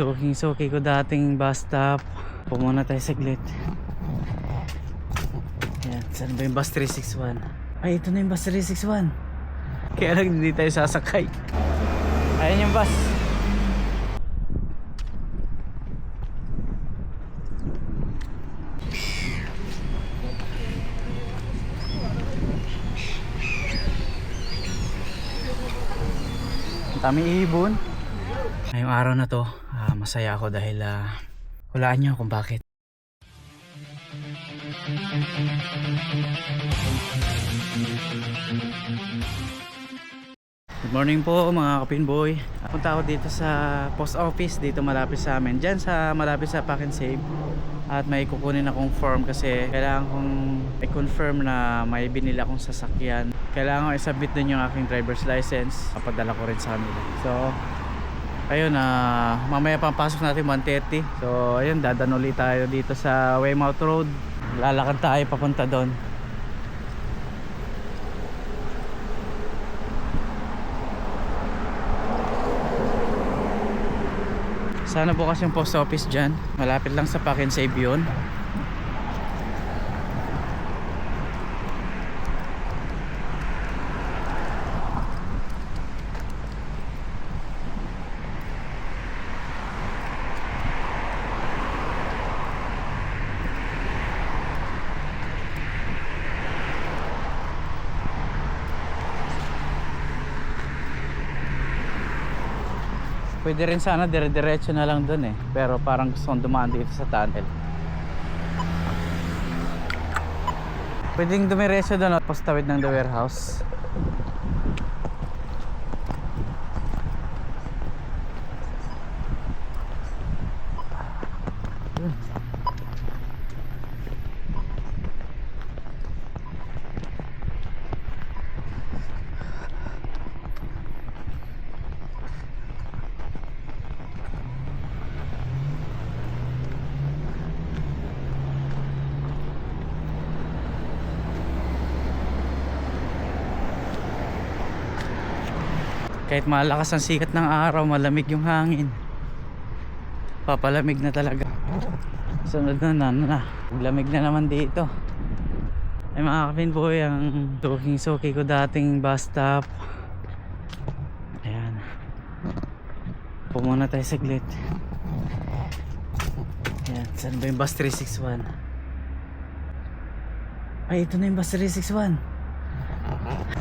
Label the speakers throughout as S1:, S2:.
S1: Suking-suki ko dating bus stop. Pumuna tayo saglit. Ayan, saan ba yung bus 361? Ay, ito na yung bus 361. Kaya lang hindi tayo sasakay. Ayan yung bus. Dami ibon. Ngayong araw na to, masaya ako dahil hulaan nyo kung bakit. Good morning po mga kapinboy. Punta ako dito sa post office dito malapit sa amin. Diyan sa malapit sa Pack and Save. At may kukunin akong form kasi kailangan kong i-confirm na may binili akong sasakyan. Kailangan ko i-submit din yung aking driver's license. Papadala ko rin sa kanila. So ayun, mamaya papasok natin 1:30. So ayun, dadan ulit tayo dito sa Weymouth Road. Lalakad tayo papunta doon. Sana bukas yung post office dyan. Malapit lang sa Pack and Save yun. Pwede rin sana dire-diretso na lang dun eh. Pero parang gusto kong dumaan dito sa tunnel. Pwedeng dumiretso dun at pastawid ng the warehouse. Kahit malakas ang sikat ng araw, malamig yung hangin. Papalamig na talaga. Sunod na lamig na naman dito. Ay mga kapinboy, ang suking-suki ko dating bus stop. Ayan. Pumuna tayo saglit. Ayan, saan ba yung bus 361? Ay, ito na yung bus 361.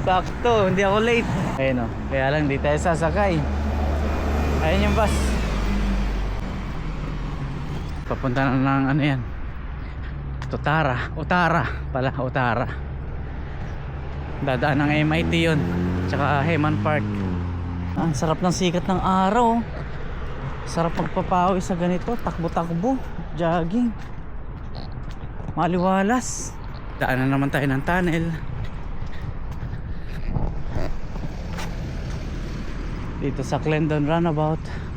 S1: Sakto, hindi ako late. Ayun o, kaya lang di tayo sasakay. Ayun yung bus. Papunta na ng ano yan, Utara pala. Dadaan ng MIT yun, tsaka Heman Park. Ang sarap ng sikat ng araw. Sarap magpapawi sa ganito. Takbo-takbo, jogging, maliwalas. Daanan naman tayo ng tunnel dito sa Clendon Runabout.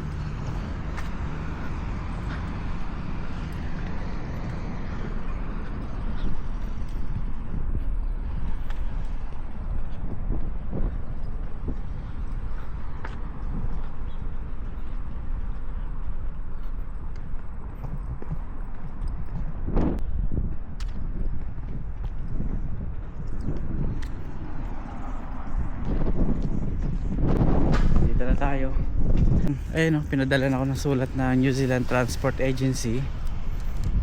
S1: Tayo. Ayun, pinadala na ako ng sulat na New Zealand Transport Agency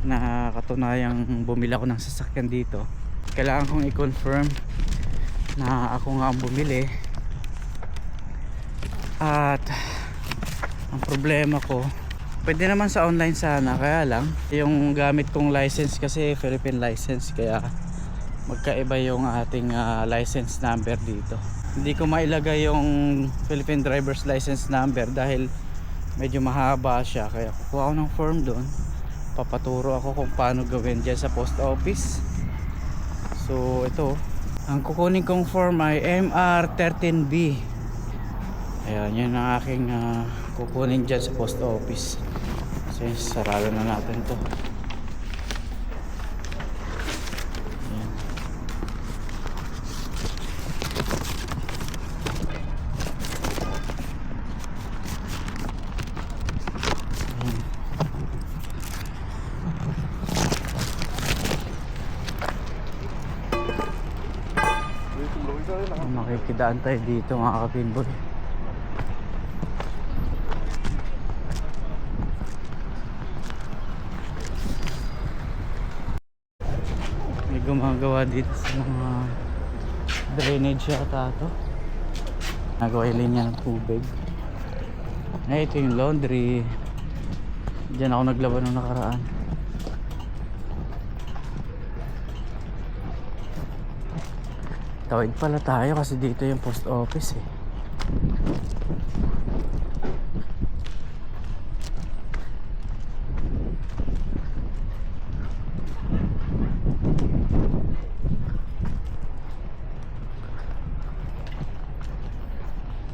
S1: na katunayang bumili ako ng sasakyan dito. Kailangan kong i-confirm na ako nga ang bumili. At ang problema ko, pwede naman sa online sana, kaya lang yung gamit kong license kasi Philippine license, kaya magkaiba yung ating license number dito. Hindi ko mailagay yung Philippine driver's license number dahil medyo mahaba siya, kaya kukuha ako ng form doon. Papaturo ako kung paano gawin dyan sa post office. So ito, ang kukunin kong form ay MR13B. Ayan, yun ang aking kukunin dyan sa post office. So sarado na natin to. Makikidaan tayo dito mga kapinboy. May gumagawa dito sa mga drainage yata ito. Nagawa yung linya ng tubig. Ay, ito yung laundry. Diyan ako naglaba nung nakaraan. Tawid pala tayo kasi dito yung post office eh.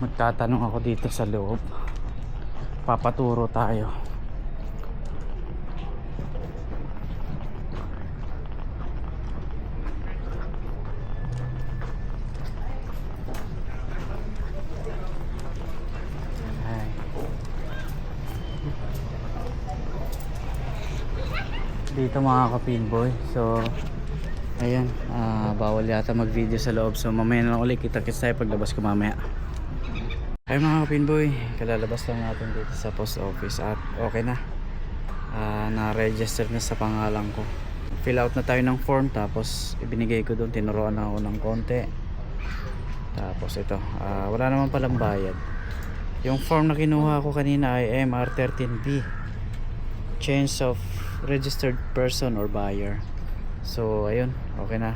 S1: Magtatanong ako dito sa loob. Papaturo tayo. Ay. Dito mga kapinboy. So ayan, bawal yata mag video sa loob. So mamaya na lang ulit. Kita-kits tayo paglabas ko mamaya. Ay mga kapinboy, kalalabas lang natin dito sa post office at okay na. Na-register na sa pangalan ko. Fill out na tayo ng form, tapos ibinigay ko doon, tinuruan na ako ng konti. Tapos ito, wala naman palang bayad. Yung form na kinuha ko kanina ay MR13B, change of registered person or buyer. So ayun, okay na.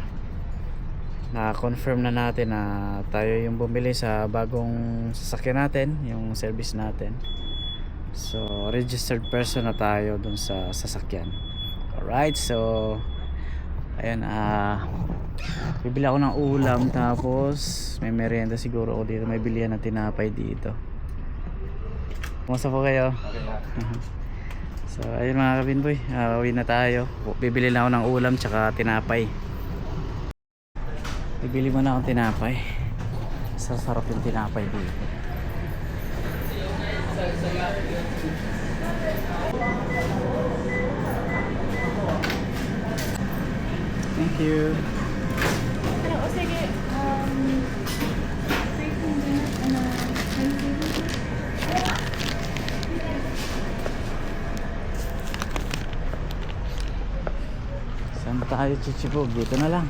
S1: Na-confirm na natin na tayo yung bumili sa bagong sasakyan natin, yung service natin. So registered person na tayo dun sa sasakyan. Alright, so ayun, bibili ako ng ulam, tapos may merienda siguro ako dito. May bilihan ng tinapay dito. Kumusta po kayo? So ayun mga kapinboy, uwi na tayo. Bibili na ako ng ulam tsaka tinapay. Bibili mo na akong tinapay. Sasarap yung tinapay dito. Thank you.
S2: O sige,
S1: Saan tayo chichibog? Dito na lang.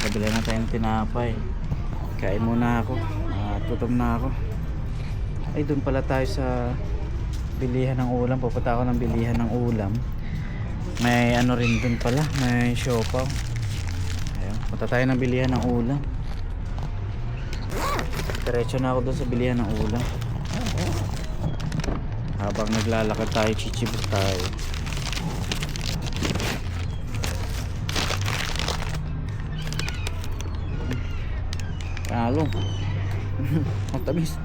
S1: Kabila na tayong tinapay. Kain muna ako. Tutom na ako. Ay, doon pala tayo sa bilihan ng ulam. Pupunta ako ng bilihan ng ulam. May ano rin doon pala. May siopaw. Ayun. Punta tayo ng bilihan ng ulam. Diretso na ako doon sa bilihan ng ulam. Habang naglalakad tayo, chichibog tayo. Talo. Matamis.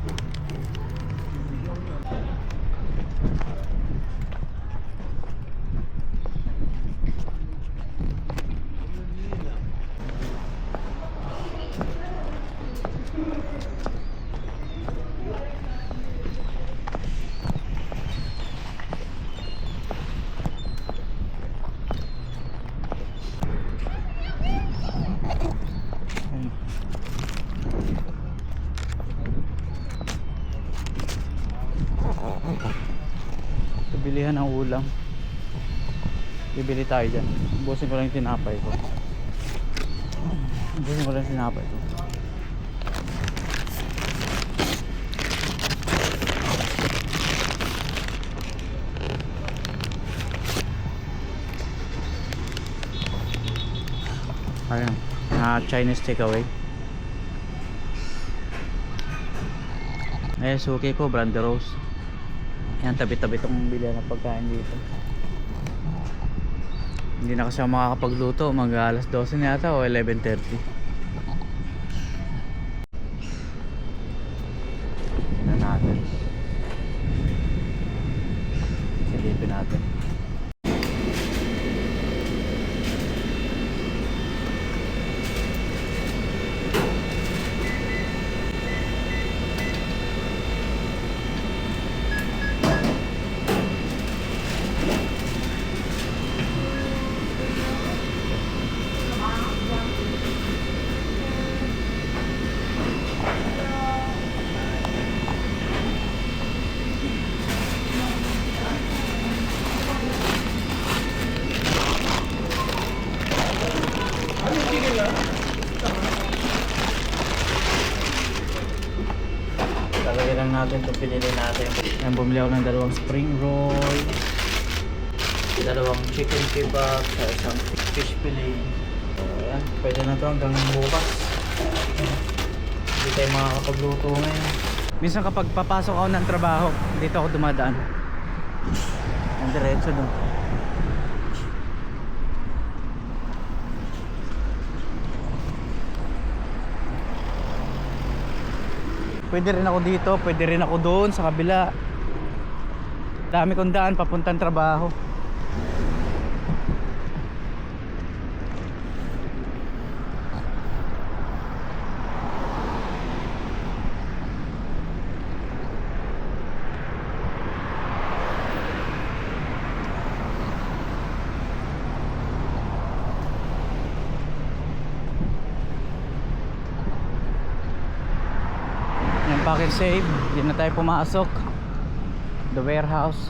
S1: Bilihan ng ulam. Bibili tayo dyan. Busin ko lang yung tinapay ko. Busin ko lang yung tinapay ko. Ayun, Chinese takeaway. Suki ko, Brande Rose. Yan, tabi-tabi itong bilihan ng pagkain dito. Hindi na kasi ako makakapagluto. Mag alas 12 na yata o 11:30. Tignan natin. Silipin natin. natin ito pinili natin. Yan, bumili ako ng dalawang spring roll, dalawang chicken kebab, sa isang fish fillet. So, yan, pwede na ito hanggang bukas. Hindi tayo makakapagluto ngayon. Minsan kapag papasok ako ng trabaho, dito ako dumadaan. Ang diretso doon. Pwede rin ako dito, pwede rin ako doon sa kabila. Dami kong daan papuntang trabaho. Yung pack and save, hindi na tayo pumasok. The warehouse.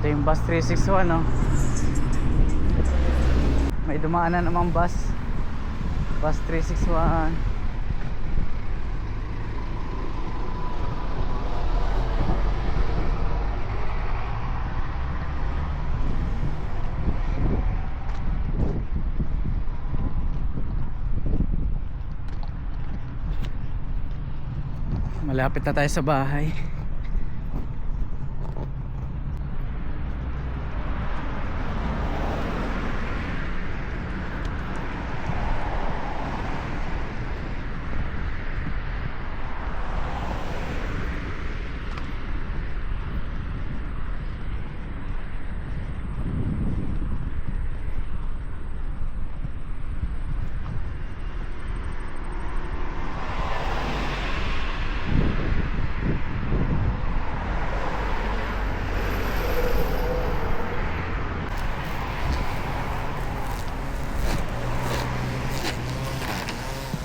S1: Ito yung bus 361, no? May dumaanan namang bus. Bus 361. Malapit na tayo sa bahay.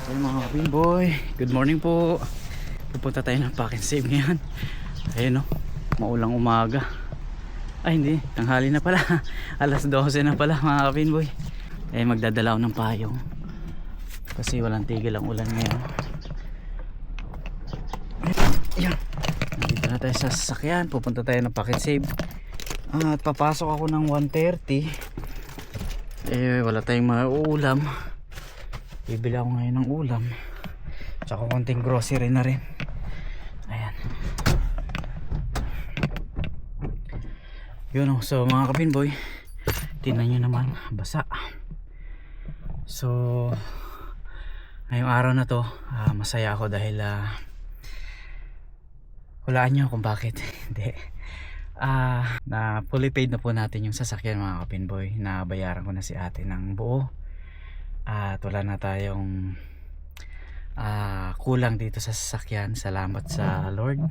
S1: Hey mga kabimboy, good morning po. Pupunta tayo ng pack and save ngayon. Ayun, no, maulang umaga. Ay hindi, tanghali na pala. Alas 12 na pala mga kabimboy. Eh magdadala ako ng payong kasi walang tigil ang ulan ngayon. Ayan, nandito na tayo sa sasakyan. Pupunta tayo ng pack and save. At papasok ako ng 1:30. Eh wala tayong mauulam. Bibili ako ngayon ng ulam, tsaka konting grocery na rin. Ayan. Yun o. So mga kabinboy, tingnan nyo naman, basa. So ngayong araw na to, masaya ako dahil hulaan nyo kung bakit. Hindi, na fully paid na po natin yung sasakyan mga kabinboy. Nabayaran ko na si ate ng buo. At wala na tayong kulang dito sa sasakyan. Salamat sa Lord.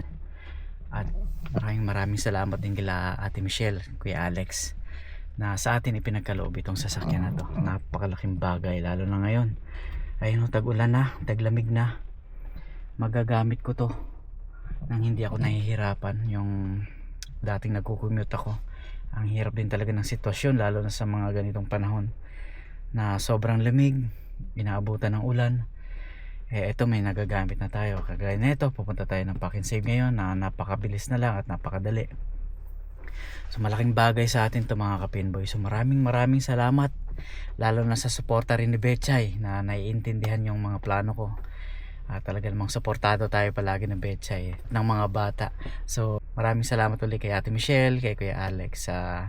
S1: At maraming salamat din kila Ate Michelle, Kuya Alex. na sa atin ipinagkaloob itong sasakyan na to. Napakalaking bagay lalo na ngayon. Ayun, tag-ulan na, taglamig na. Magagamit ko to nang hindi ako nahihirapan. Yung dating nagko-commute ako, ang hirap din talaga ng sitwasyon lalo na sa mga ganitong panahon na sobrang lamig, inaabutan ng ulan. Ito may nagagamit na tayo. Kagaya nito, pupunta tayo ng Pack and Save ngayon na napakabilis na lang at napakadali. So malaking bagay sa atin to mga kapinboy. So maraming salamat, lalo na sa suporta rin ni Betchay na naiintindihan yung mga plano ko. Talaga namang suportado tayo palagi ng Betchay, ng mga bata. So maraming salamat ulit kay Ate Michelle, kay Kuya Alex sa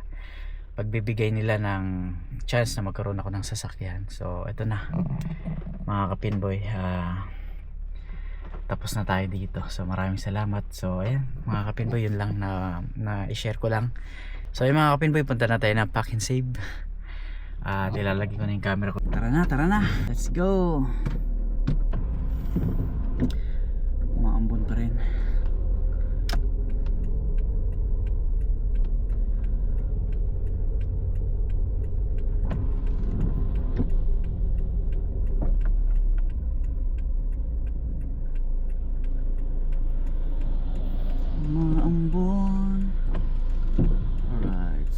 S1: pagbibigay nila ng chance na magkaroon ako ng sasakyan. So ito na mga kapinboy, tapos na tayo dito. So maraming salamat. So ayan mga kapinboy, yun lang na i-share ko lang. So ayun mga kapinboy, punta na tayo ng Pack and Save. Ilalagay ko na yung camera ko. Tara na, let's go. Maambon pa rin. Maambon. Alright.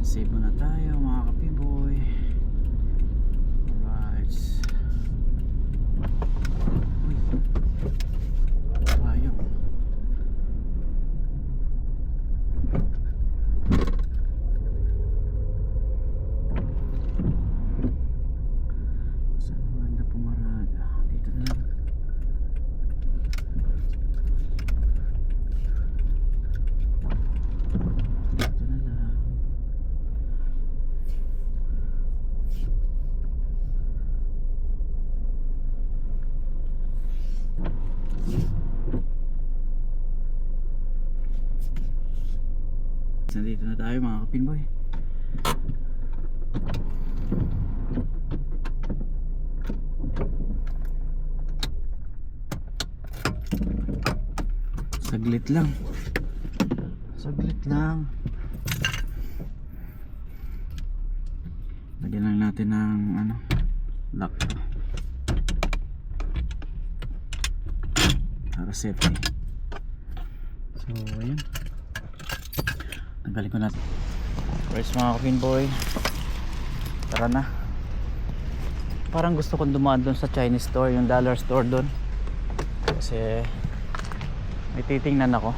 S1: Save muna tayo mga kapiboy. Alright. Ayun. Saan maganda pumarada? Dito na lang. Dito na lang. Nandito na tayo mga kapinboy. Saglit lang. Lagyan lang natin ng lock para safety. So ayun, tanggalin ko na. First mga kapinboy, tara na. Parang gusto kong dumaan doon sa Chinese store, yung dollar store doon, kasi may titingnan ako.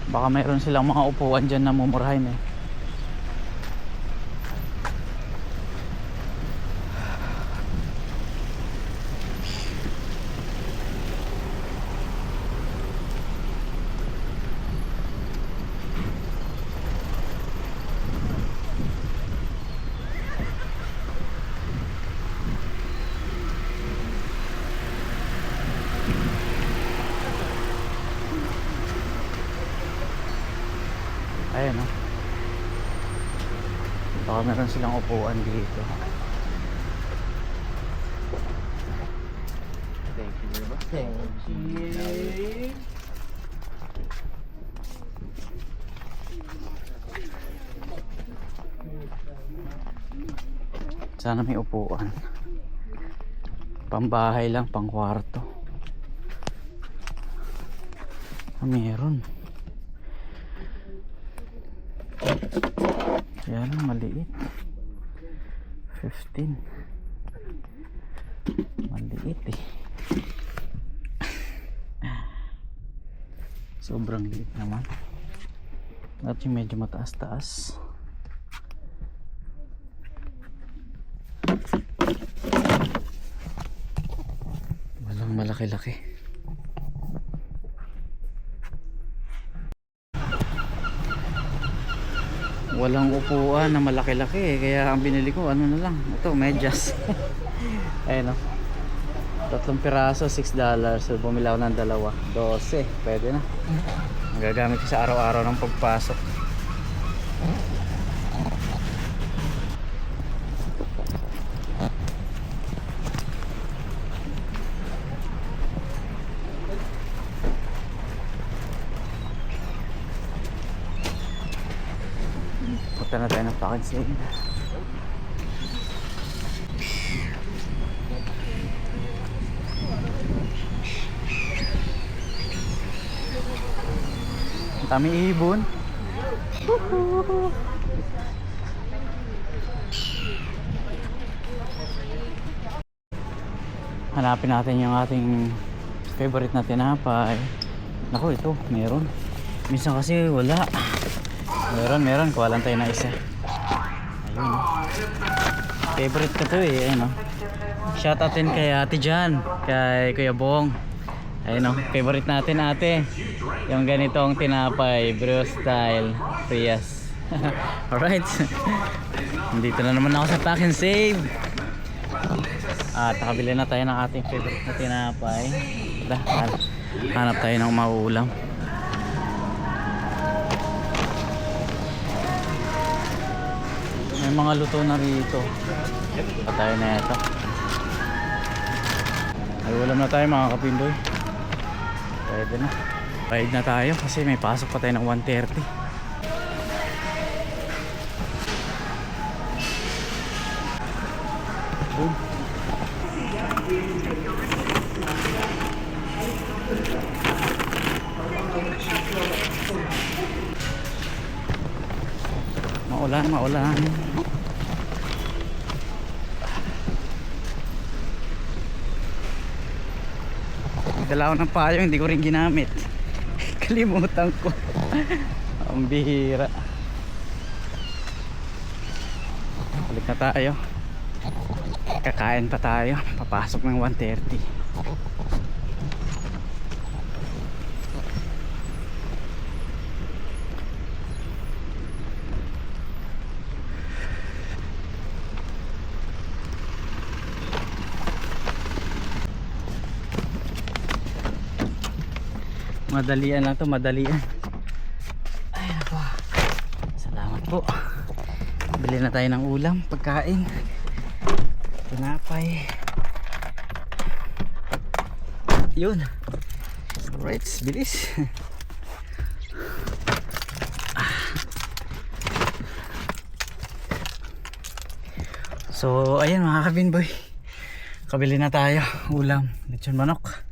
S1: Baka mayroon silang mga upuan dyan na mumurahin eh. Ayan o. Baka meron silang upuan dito.
S3: Thank you very much. Thank you.
S1: Sana may upuan. Pambahay lang, pang kwarto. Meron. Kaya lang maliit. 15. Maliit eh. Sobrang liit naman. At yung medyo mataas-taas. Walang malaki-laki. Walang upuan na malaki-laki eh. Kaya ang binili ko ano na lang. Ito medyas. Ayun o. 3 piraso $6. So bumili ako ng dalawa 12. Pwede na. Magagamit ko sa araw-araw ng pagpasok. Punta na tayo ng Pakinsin. Ang dami ibon. Hanapin natin yung ating favorite na tinapay. Naku, ito, meron. Minsan kasi wala. Meron. Kuha lang tayo na isa. Ayun. Favorite ko to eh. Ayun, oh. Shoutout din kay Ate Jan, kay Kuya Bong. Ayun, oh. Favorite natin ate. Yung ganitong tinapay, bro style, Prias. Alright. Dito na naman ako sa Pack and Save. At nakabili na tayo ng ating favorite na tinapay. Hanap tayo ng mauulam. May mga luto na rito. Patay na ito. Ay ulam na tayo mga kapindoy. Pwede na. Bayad na tayo kasi may pasok pa tayo ng 1:30. Maulan. Dala ko ng payong, hindi ko rin ginamit. Kalimutan ko. Ang bihira. Balik na tayo. Kakain pa tayo. Papasok ng 1:30. Madalian lang to, madalian. Ay nako. Salamat po. Bili na tayo ng ulam, pagkain. Tinapay. Yun. Alright, bilis. So, ayan mga kabinboy. Kabili na tayo. Ulam, lechon manok.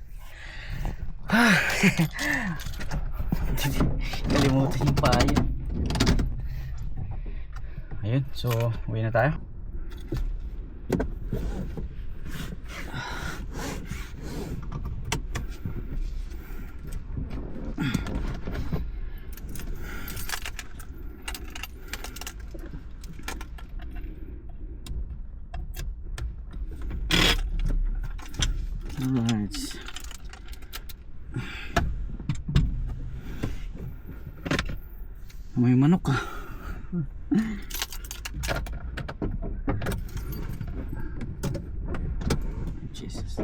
S1: Kalimutan yung payo. Ayun, so uwi na tayo. Alright. May manok ah. Jesus.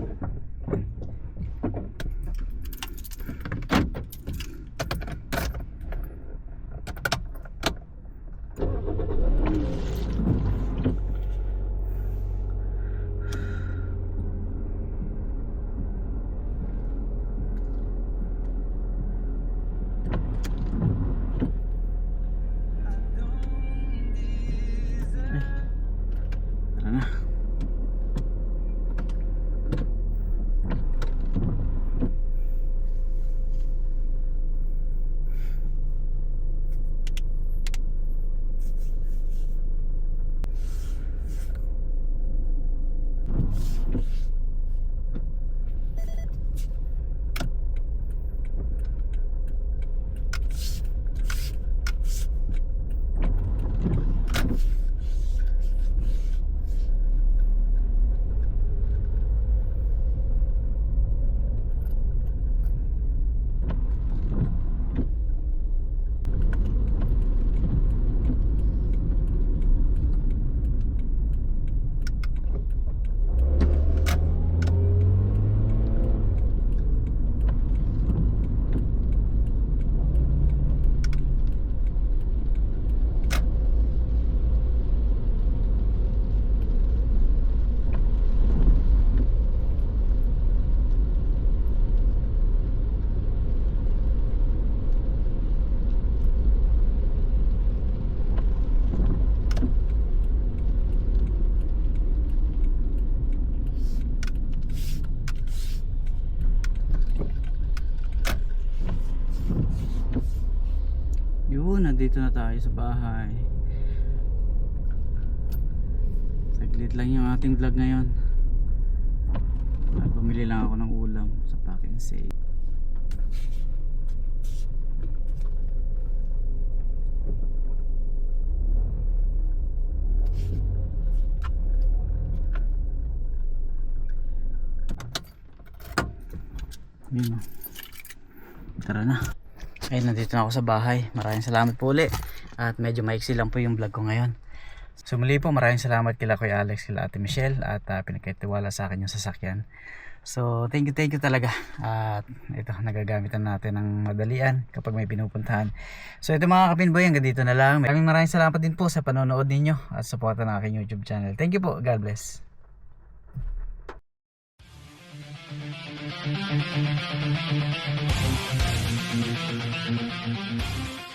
S1: Ano? nandito na tayo sa bahay. Saglit lang yung ating vlog ngayon. Bumili lang ako ng ulam sa Pack and Save. Yun. Tara na. Ayun, nandito na ako sa bahay. Maraming salamat po ulit. At medyo maiksi lang po yung vlog ko ngayon. So muli po, maraming salamat kila Kuya Alex, kila Ate Michelle, at pinagkatiwala sa akin yung sasakyan. So thank you talaga. At ito, nagagamitan natin ng madalian kapag may pinupuntahan. So ito mga kapinboy, hanggang dito na lang. Maraming salamat din po sa panonood ninyo at suporta ng aking YouTube channel. Thank you po. God bless. Thank you.